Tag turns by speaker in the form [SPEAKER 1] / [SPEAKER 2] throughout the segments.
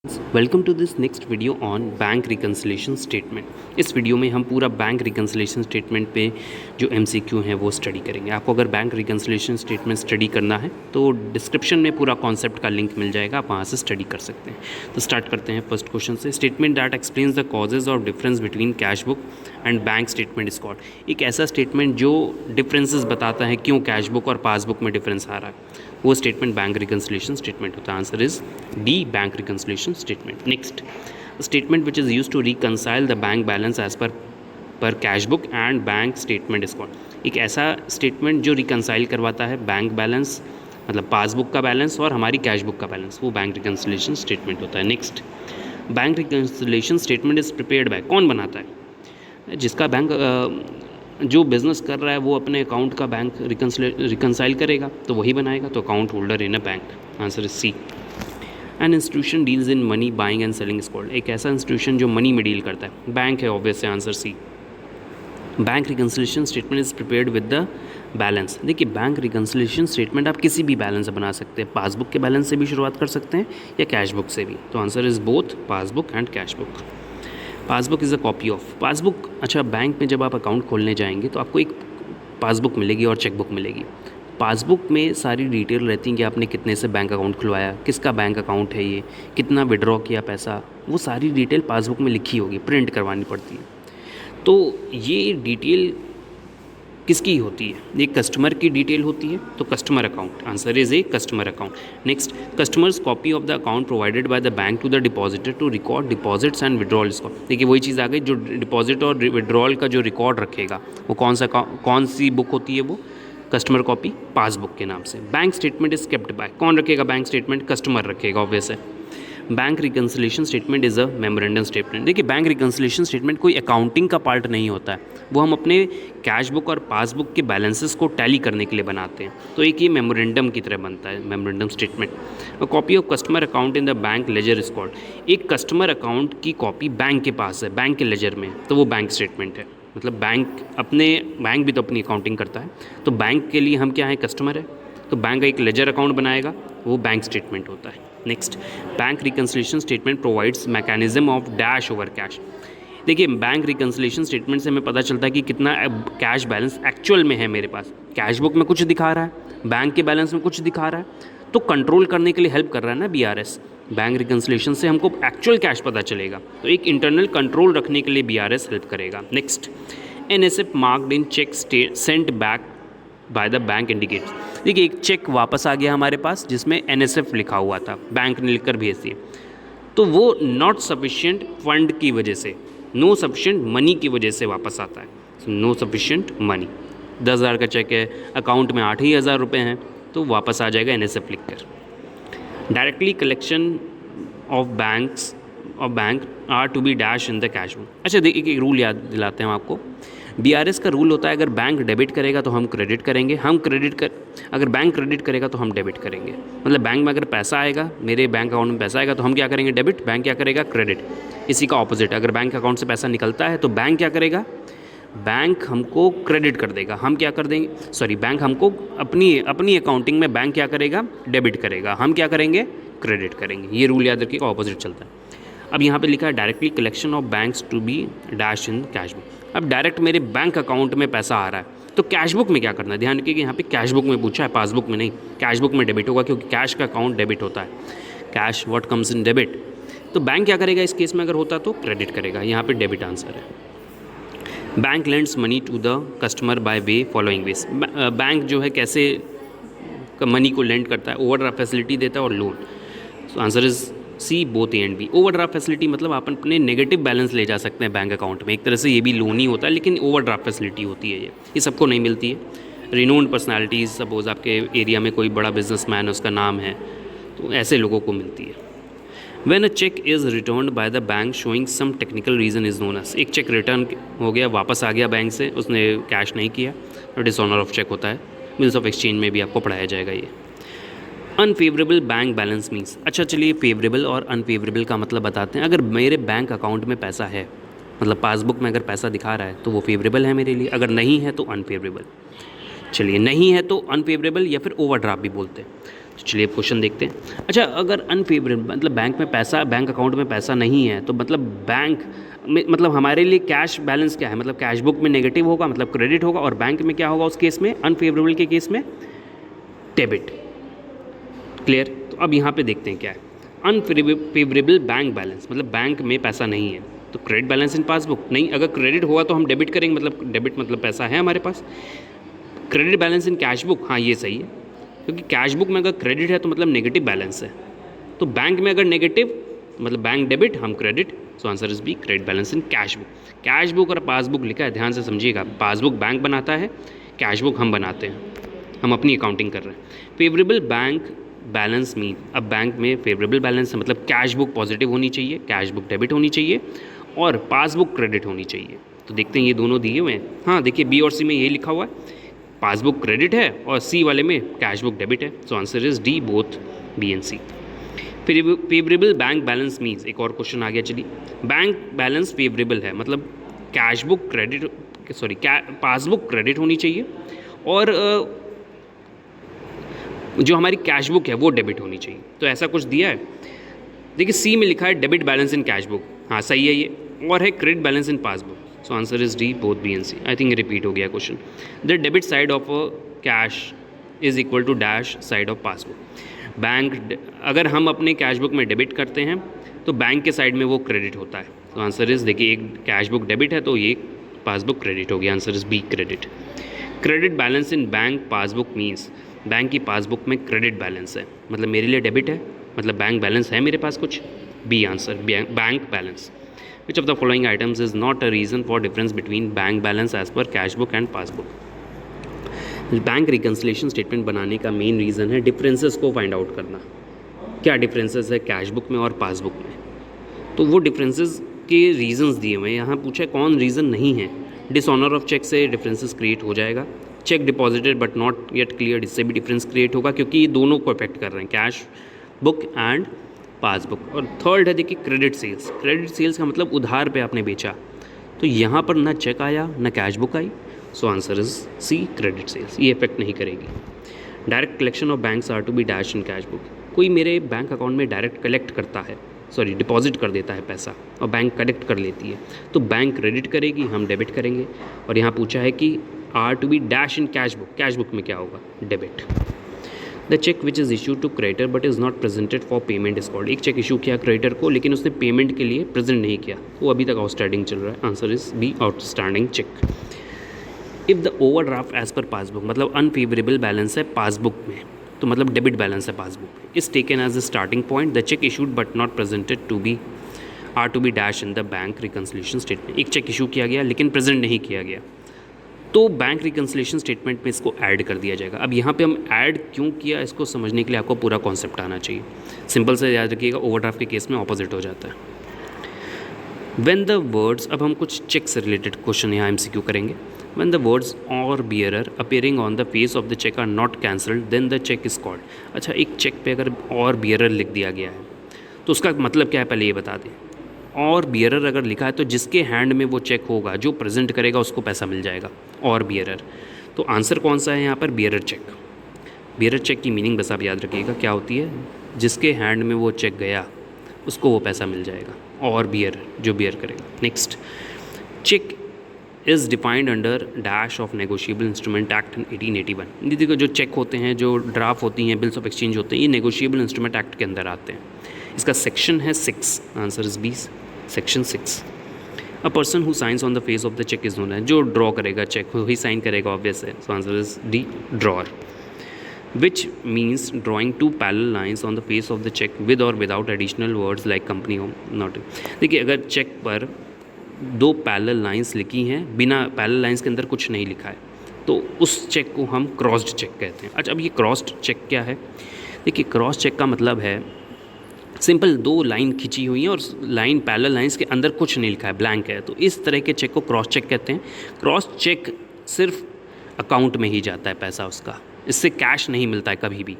[SPEAKER 1] Welcome to this next video on bank reconciliation statement. इस video में हम पूरा बैंक रिकन्सिलेशन स्टेटमेंट पे जो एमसीक्यू हैं वो स्टडी करेंगे। आपको अगर बैंक रिकन्सिलेशन स्टेटमेंट स्टडी करना है तो डिस्क्रिप्शन में पूरा कॉन्सेप्ट का लिंक मिल जाएगा, आप वहाँ से स्टडी कर सकते हैं। तो स्टार्ट करते हैं फर्स्ट क्वेश्चन से। Statement that explains the causes of difference between cash book and bank statement is called. एक ऐसा स्टेटमेंट जो डिफरेंसेस बताता है क्यों कैश बुक और पासबुक में डिफरेंस आ रहा है, वो स्टेटमेंट बैंक रिकन्सिलेशन स्टेटमेंट होता है। Answer is D, bank reconciliation statement. Next, statement which is use to reconcile the bank balance as per cash book and bank statement is called. एक ऐसा statement जो reconcile करवाता है bank balance, मतलब passbook का balance और हमारी cash book का बैलेंस, वो बैंक रिकन्सिलेशन स्टेटमेंट होता है। Next, bank reconciliation statement is prepared by, कौन बनाता है? जिसका बैंक जो बिज़नेस कर रहा है वो अपने अकाउंट का बैंक रिकन्साइल करेगा तो वही बनाएगा, तो account holder in a bank. Answer is C. An institution deals in money buying and selling is called. एक ऐसा इंस्टीट्यूशन जो मनी में डील करता है, बैंक है ऑब्वियस है, answer C. Bank reconciliation statement is prepared with the balance. देखिए, bank reconciliation statement आप किसी भी बैलेंस से बना सकते हैं, पासबुक के बैलेंस से भी शुरुआत कर सकते हैं या कैश बुक से भी। तो answer is both passbook and cash book. Passbook is a copy of passbook. अच्छा, बैंक में जब आप अकाउंट खोलने जाएंगे तो आपको एक पासबुक मिलेगी और चेकबुक मिलेगी। पासबुक में सारी डिटेल रहती है कि आपने कितने से बैंक अकाउंट खुलवाया, किसका बैंक अकाउंट है ये, कितना विड्रॉ किया पैसा, वो सारी डिटेल पासबुक में लिखी होगी, प्रिंट करवानी पड़ती है। तो ये डिटेल किसकी होती है? ये कस्टमर की डिटेल होती है, तो customer account. Answer is a customer account. Next, customers copy of the account provided by the bank to the depositor to record deposits and withdrawal. देखिए, वही चीज़ आ गई, जो डिपॉजिट और विड्रॉल का जो रिकॉर्ड रखेगा वो कौन सी बुक होती है? वो कस्टमर कॉपी पासबुक के नाम से। Bank statement is kept bye, कौन रखेगा बैंक स्टेटमेंट? कस्टमर रखेगा, ऑब्वियस है। Bank reconciliation statement is a memorandum statement. देखिए, बैंक रिकन्सिलेशन स्टेटमेंट कोई अकाउंटिंग का पार्ट नहीं होता है, वो हम अपने कैश बुक और पासबुक के बैलेंसेस को टैली करने के लिए बनाते हैं। तो एक ये मेमोरेंडम की तरह बनता है, memorandum statement. A copy of customer account in the bank ledger is called. एक कस्टमर अकाउंट की कॉपी बैंक के पास है, बैंक के लेजर में, तो वो बैंक स्टेटमेंट है। मतलब बैंक भी तो अपनी अकाउंटिंग करता है, तो बैंक के लिए हम क्या है? कस्टमर है, तो बैंक का एक लेजर अकाउंट बनाएगा, वो बैंक स्टेटमेंट होता है। Next, bank reconciliation statement provides mechanism of dash over cash. देखिए, बैंक रिकन्सिलेशन स्टेटमेंट से हमें पता चलता है कि कितना कैश बैलेंस एक्चुअल में है मेरे पास। कैश बुक में कुछ दिखा रहा है, बैंक के बैलेंस में कुछ दिखा रहा है, तो कंट्रोल करने के लिए हेल्प कर रहा है ना बीआरएस। बैंक रिकन्सिलेशन से हमको एक्चुअल कैश पता चलेगा, तो एक इंटरनल कंट्रोल रखने के लिए बीआरएस हेल्प करेगा। Next, NSF marked in cheque sent back by the bank indicates. देखिए, एक चेक वापस आ गया हमारे पास जिसमें एनएसएफ लिखा हुआ था, बैंक ने लिखकर भेज दिया, तो वो नॉट सफिशिएंट फंड की वजह से, नो सफिशिएंट मनी की वजह से वापस आता है। नो सफिशिएंट मनी, 10,000 का चेक है, अकाउंट में 8,000 रुपये हैं, तो वापस आ जाएगा एनएसएफ लिखकर। Directly collection of bank are to be dash in the cash book. अच्छा, देखिए, एक रूल याद दिलाते हैं आपको। बीआरएस का रूल होता है, अगर बैंक डेबिट करेगा तो हम क्रेडिट करेंगे, अगर बैंक क्रेडिट करेगा तो हम डेबिट करेंगे। मतलब बैंक में अगर पैसा आएगा, मेरे बैंक अकाउंट में पैसा आएगा, तो हम क्या करेंगे? डेबिट। बैंक क्या करेगा? क्रेडिट। इसी का ऑपोजिट, अगर बैंक अकाउंट से पैसा निकलता है तो बैंक क्या करेगा? बैंक हमको क्रेडिट कर देगा, हम क्या कर देंगे? सॉरी, बैंक हमको अपनी अकाउंटिंग में बैंक क्या करेगा? डेबिट करेगा, हम क्या करेंगे? क्रेडिट करेंगे। ये रूल याद रखिएगा, ऑपोजिट चलता है। अब यहाँ पे लिखा है directly collection of banks to be dash in cash book. अब डायरेक्ट मेरे बैंक अकाउंट में पैसा आ रहा है, तो कैश बुक में क्या करना है? ध्यान रखिए कि यहाँ पे कैश बुक में पूछा है, पासबुक में नहीं। कैश बुक में डेबिट होगा, क्योंकि कैश का अकाउंट डेबिट होता है। Cash what comes in debit. तो बैंक क्या करेगा इस केस में? अगर होता तो क्रेडिट करेगा, यहाँ पे डेबिट आंसर है। Bank lends money to the customer by way following ways. Bank जो है कैसे मनी को लेंड करता है? ओवरड्राफ्ट फैसिलिटी देता है और loan. So answer is C, both A and B. Overdraft facility मतलब आप अपने नेगेटिव बैलेंस ले जा सकते हैं बैंक अकाउंट में, एक तरह से ये भी लोन ही होता है, लेकिन ओवरड्राफ्ट फैसिलिटी होती है। ये सबको नहीं मिलती है। रिनोन्ड पर्सनालिटीज़, सपोज आपके एरिया में कोई बड़ा बिजनेसमैन है, उसका नाम है, तो ऐसे लोगों को मिलती है। When a cheque is return by the bank showing some technical reason is known as. एक चेक रिटर्न हो गया, वापस आ गया बैंक से, उसने कैश नहीं किया, तो डिसऑनर ऑफ चेक होता है। बिल्स ऑफ एक्सचेंज में भी आपको पढ़ाया जाएगा ये। Unfavourable bank balance means. अच्छा, चलिए, फेवरेबल और अनफेवरेबल का मतलब बताते हैं। अगर मेरे बैंक अकाउंट में पैसा है, मतलब पासबुक में अगर पैसा दिखा रहा है, तो वो फेवरेबल है मेरे लिए, अगर नहीं है तो अनफेवरेबल। चलिए, नहीं है तो अनफेवरेबल या फिर ओवरड्राफ्ट भी बोलते हैं। तो चलिए अब क्वेश्चन देखते हैं। अच्छा, अगर अनफेवरेबल मतलब बैंक अकाउंट में पैसा नहीं है तो मतलब बैंक में मतलब हमारे लिए कैश बैलेंस क्या है, मतलब कैश बुक में नेगेटिव होगा, मतलब क्रेडिट होगा, और बैंक में क्या होगा उस केस में, अनफेवरेबल के केस में डेबिट। क्लियर? तो अब यहाँ पे देखते हैं क्या है। अनफेवरेबल बैंक बैलेंस मतलब बैंक में पैसा नहीं है तो क्रेडिट बैलेंस इन पासबुक नहीं, अगर क्रेडिट होगा तो हम डेबिट करेंगे, मतलब डेबिट मतलब पैसा है हमारे पास। Credit balance in cash book, हाँ ये सही है, क्योंकि कैश बुक में अगर क्रेडिट है तो मतलब नेगेटिव बैलेंस है, तो बैंक में अगर नेगेटिव मतलब बैंक डेबिट, हम credit, so answer is B, credit balance in cash book. Cash book और पासबुक लिखा है, ध्यान से समझिएगा, पासबुक बैंक बनाता है, कैश बुक हम बनाते हैं, हम अपनी अकाउंटिंग कर रहे हैं। फेवरेबल बैंक बैलेंस मीन, अब बैंक में फेवरेबल बैलेंस है मतलब कैश बुक पॉजिटिव होनी चाहिए, कैश बुक डेबिट होनी चाहिए और पासबुक क्रेडिट होनी चाहिए। तो देखते हैं ये दोनों दिए हुए हैं, हाँ देखिए बी और सी में ये लिखा हुआ है, पासबुक क्रेडिट है और सी वाले में कैश बुक डेबिट है, so answer is D, both B and C. Favourable bank balance means, एक और क्वेश्चन आ गया, चलिए। बैंक बैलेंस फेवरेबल है मतलब cash book credit, sorry passbook credit होनी चाहिए और जो हमारी कैश बुक है वो डेबिट होनी चाहिए। तो ऐसा कुछ दिया है, देखिए सी में लिखा है debit balance in cash book, हाँ सही है ये, और है credit balance in passbook, so answer is D, both B and C. I think repeat हो गया question. The debit side of cash is equal to dash side of passbook. Bank, अगर हम अपने कैश बुक में debit करते हैं तो bank के साइड में वो क्रेडिट होता है, तो आंसर इज, देखिए एक कैश बुक डेबिट है तो ये पासबुक क्रेडिट हो गया, answer is B, credit. Credit balance in bank passbook means, bank की पासबुक में क्रेडिट बैलेंस है मतलब मेरे लिए डेबिट है, मतलब बैंक बैलेंस है मेरे पास कुछ, B answer, bank balance. Which of the following items is not a reason for difference between bank balance as per cash book and passbook. Bank reconciliation statement बनाने का मेन रीज़न है differences को find out करना, क्या differences है cash book में और passbook में, तो वो डिफरेंसेस के रीजंस दिए हुए हैं। यहाँ पूछा है कौन रीज़न नहीं है, डिसऑनर ऑफ चेक से डिफरेंसेस क्रिएट हो जाएगा, check deposited but not yet clear, इससे भी डिफरेंस क्रिएट होगा क्योंकि ये दोनों को अफेक्ट कर रहे हैं, कैश बुक एंड पासबुक। और थर्ड है देखिए क्रेडिट सेल्स, क्रेडिट सेल्स का मतलब उधार पे आपने बेचा, तो यहाँ पर ना चेक आया ना कैश बुक आई, so answer is C, credit sales, ये इफेक्ट नहीं करेगी। Direct collection of banks are to be dash in cash book, कोई मेरे बैंक अकाउंट में डायरेक्ट कलेक्ट करता है, सॉरी डिपॉजिट कर देता है पैसा और बैंक कलेक्ट कर लेती है, तो बैंक क्रेडिट करेगी, हम डेबिट करेंगे। और यहाँ पूछा है कि are to be dash in cash book में क्या होगा, debit. The cheque which is issue to creditor but is not presented for payment is called, एक चेक इशू किया क्रेडिटर को लेकिन उसने पेमेंट के लिए प्रेजेंट नहीं किया, वो अभी तक आउटस्टैंडिंग चल रहा है, answer is B, outstanding cheque. If the overdraft as per passbook मतलब अनफेवरेबल बैलेंस है पासबुक में, तो मतलब डेबिट बैलेंस है पासबुक में, is taken as the starting point, the cheque issued but not presented to be are to be dash in the bank reconciliation statement. एक cheque issue किया गया लेकिन प्रेजेंट नहीं किया गया, तो बैंक रिकन्सिलेशन स्टेटमेंट में इसको ऐड कर दिया जाएगा। अब यहाँ पे हम ऐड क्यों किया, इसको समझने के लिए आपको पूरा कॉन्सेप्ट आना चाहिए। सिंपल से याद रखिएगा, ओवरड्राफ्ट के केस में ऑपोजिट हो जाता है। व्हेन द वर्ड्स, अब हम कुछ चेक से रिलेटेड क्वेश्चन यहाँ एमसीक्यू करेंगे। When the words or bearer appearing on the face of the cheque are not cancelled then the cheque is called. अच्छा, एक चेक पे अगर और बियरर लिख दिया गया है तो उसका मतलब क्या है पहले ये बता दें। और बियरर अगर लिखा है तो जिसके हैंड में वो चेक होगा जो प्रेजेंट करेगा उसको पैसा मिल जाएगा, और बियरर। तो आंसर कौन सा है यहाँ पर, बियरर चेक। बियरर चेक की मीनिंग बस आप याद रखिएगा क्या होती है, जिसके हैंड में वो चेक गया उसको वो पैसा मिल जाएगा, और बियर जो बियर करेगा। Next, cheque is defined under dash of negotiable instrument act 1881। देखो जो चेक होते हैं, जो ड्राफ्ट होती हैं, बिल्स ऑफ एक्सचेंज होते हैं, ये नेगोशिएबल इंस्ट्रूमेंट एक्ट के अंदर आते हैं। इसका सेक्शन है 6, answer is B, section 6। A person who signs on the face of the cheque is known है, जो ड्रॉ करेगा चेक वही साइन करेगा, ऑब्वियस है, so answer is D, drawer. Which means drawing 2 parallel lines on the face of the cheque with और without additional words like company home not. देखिए अगर check पर 2 पैरेलल लाइन्स लिखी हैं, बिना पैरेलल लाइन्स के अंदर कुछ नहीं लिखा है, तो उस चेक को हम क्रॉस्ड चेक कहते हैं। अच्छा, अब ये क्रॉस्ड चेक क्या है, देखिए क्रॉस चेक का मतलब है सिंपल 2 लाइन खिंची हुई हैं और लाइन पैरेलल लाइंस के अंदर कुछ नहीं लिखा है, ब्लैंक है, तो इस तरह के चेक को क्रॉस चेक कहते हैं। क्रॉस चेक सिर्फ अकाउंट में ही जाता है पैसा उसका, इससे कैश नहीं मिलता है कभी भी।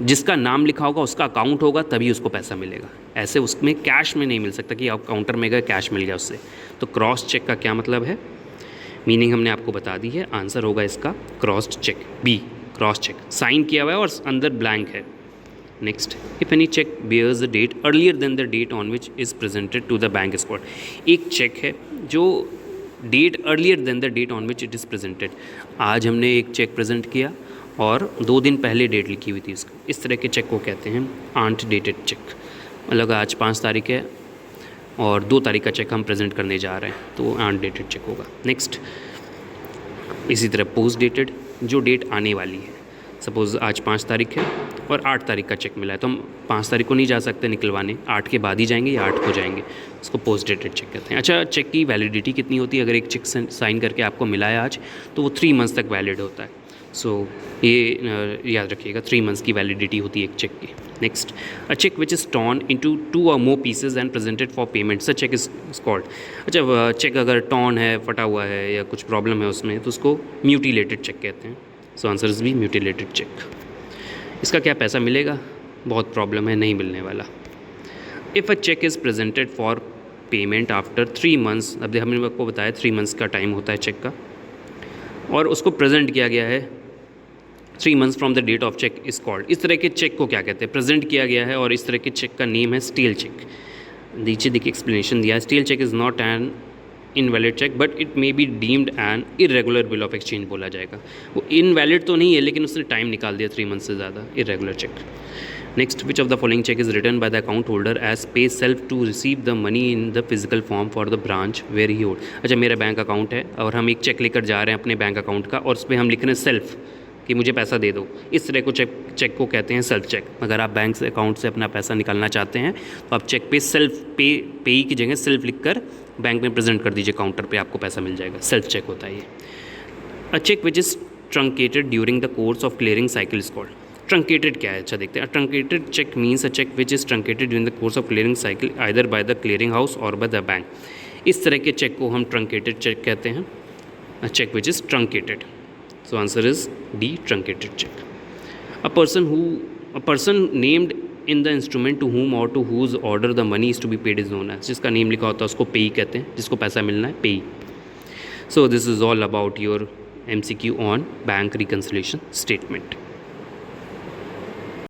[SPEAKER 1] जिसका नाम लिखा होगा उसका अकाउंट होगा तभी उसको पैसा मिलेगा, ऐसे उसमें कैश में नहीं मिल सकता कि आप काउंटर में गए कैश मिल गया उससे। तो क्रॉस चेक का क्या मतलब है, मीनिंग हमने आपको बता दी है, आंसर होगा इसका crossed cheque, B, cross cheque, sign किया हुआ है और अंदर ब्लैंक है। Next, if any cheque bears the date earlier than the date on which is presented to the bank spot. एक चेक है जो date earlier than the date on which it is presented. आज हमने एक check present किया और 2 दिन पहले डेट लिखी हुई थी इसको, इस तरह के चेक को कहते हैं आंट डेटेड चेक। मतलब आज 5 तारीख है और 2 तारीख का चेक हम प्रेजेंट करने जा रहे हैं, तो आंट डेटेड चेक होगा। नेक्स्ट, इसी तरह पोस्ट डेटेड, जो डेट आने वाली है। सपोज़ आज 5 तारीख है और 8 तारीख का चेक मिला है, तो हम 5 तारीख को नहीं जा सकते निकलवाने, 8 के बाद ही जाएंगे या 8 को जाएंगे, उसको पोस्ट डेटेड चेक कहते हैं। अच्छा, चेक की वैलिडिटी कितनी होती है? अगर एक चेक साइन करके आपको मिला है आज, तो वो 3 मंथ्स तक वैलिड होता है। सो ये याद रखिएगा, 3 मंथ्स की वैलिडिटी होती है एक चेक की। Next, a cheque which is torn into 2 और more pieces and presented for payment, such cheque is called. अच्छा, चेक अगर टॉर्न है, फटा हुआ है या कुछ प्रॉब्लम है उसमें, तो उसको म्यूटिलेटेड चेक कहते हैं। So answer is B, mutilated cheque. इसका क्या पैसा मिलेगा? बहुत प्रॉब्लम है, नहीं मिलने वाला। If a cheque is presented for payment after 3 months, अब हमने आपको बताया 3 मंथ्स का टाइम होता है चेक का, और उसको प्रेजेंट किया गया है 3 months from the date of cheque is called. इस तरह के चेक को क्या कहते हैं? प्रेजेंट किया गया है और इस तरह के चेक का नेम है स्टील चेक। नीचे देखिए एक्सप्लेनेशन दिया है, stale cheque is not an invalid cheque but it may be deemed an irregular bill of exchange बोला जाएगा। वो इनवैलिड तो नहीं है, लेकिन उसने टाइम निकाल दिया 3 मंथ से ज़्यादा, irregular cheque. Next, which of the following cheque is written by the account holder as pay self to receive the money in the physical form for the branch where he hold. अच्छा, मेरा bank account है और हम एक check लेकर जा रहे हैं अपने बैंक अकाउंट का, और उस पर हम लिख रहे हैं सेल्फ कि मुझे पैसा दे दो। इस तरह को चेक को कहते हैं सेल्फ चेक। अगर आप बैंक से अकाउंट से अपना पैसा निकालना चाहते हैं तो आप चेक पे सेल्फ पे की जगह सेल्फ लिखकर बैंक में प्रेजेंट कर दीजिए काउंटर पे, आपको पैसा मिल जाएगा। सेल्फ चेक होता है ये। A cheque which is truncated during the course of clearing cycle is called. Truncated क्या है? अच्छा देखते हैं। Truncated cheque means a cheque which is truncated during the course of clearing cycle either by the clearing house और by the bank. इस तरह के check को हम ट्रंकेटेड चेक कहते हैं, a cheque which is truncated. So answer is D, truncated check. A person named in the instrument to whom or to whose order the money is to be paid is known as। जिसका name लिखा होता है उसको पेई कहते हैं, जिसको पैसा मिलना है पेई। So this is all about your MCQ on bank reconciliation statement.